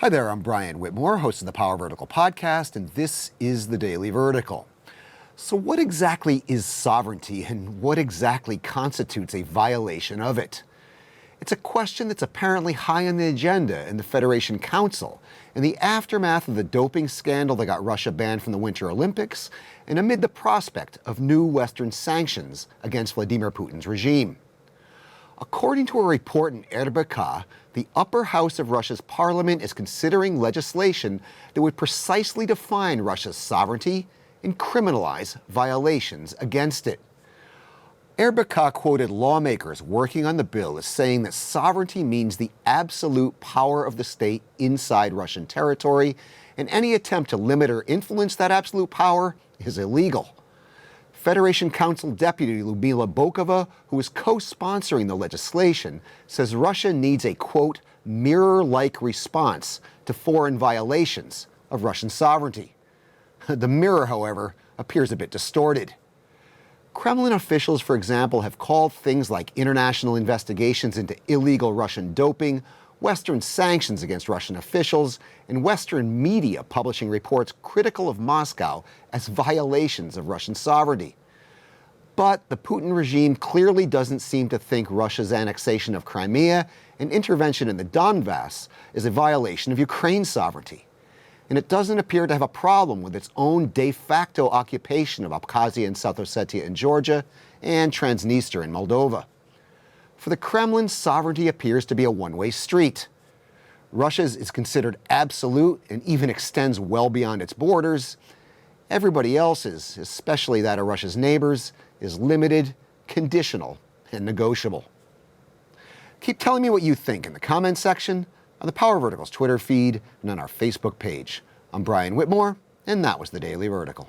Hi there, I'm Brian Whitmore, host of the Power Vertical podcast, and this is the Daily Vertical. So what exactly is sovereignty, and what exactly constitutes a violation of it? It's a question that's apparently high on the agenda in the Federation Council in the aftermath of the doping scandal that got Russia banned from the Winter Olympics and amid the prospect of new Western sanctions against Vladimir Putin's regime. According to a report in RBK, the upper house of Russia's parliament is considering legislation that would precisely define Russia's sovereignty and criminalize violations against it. RBK quoted lawmakers working on the bill as saying that sovereignty means the absolute power of the state inside Russian territory, and any attempt to limit or influence that absolute power is illegal. Federation Council Deputy Lyudmila Bokova, who is co-sponsoring the legislation, says Russia needs a, quote, mirror-like response to foreign violations of Russian sovereignty. The mirror, however, appears a bit distorted. Kremlin officials, for example, have called things like international investigations into illegal Russian doping, Western sanctions against Russian officials, and Western media publishing reports critical of Moscow as violations of Russian sovereignty. But the Putin regime clearly doesn't seem to think Russia's annexation of Crimea and intervention in the Donbass is a violation of Ukraine's sovereignty. And it doesn't appear to have a problem with its own de facto occupation of Abkhazia and South Ossetia in Georgia and Transnistria in Moldova. For the Kremlin, sovereignty appears to be a one-way street. Russia's is considered absolute and even extends well beyond its borders. Everybody else's, especially that of Russia's neighbors, is limited, conditional, and negotiable. Keep telling me what you think in the comments section, on the Power Vertical's Twitter feed, and on our Facebook page. I'm Brian Whitmore, and that was the Daily Vertical.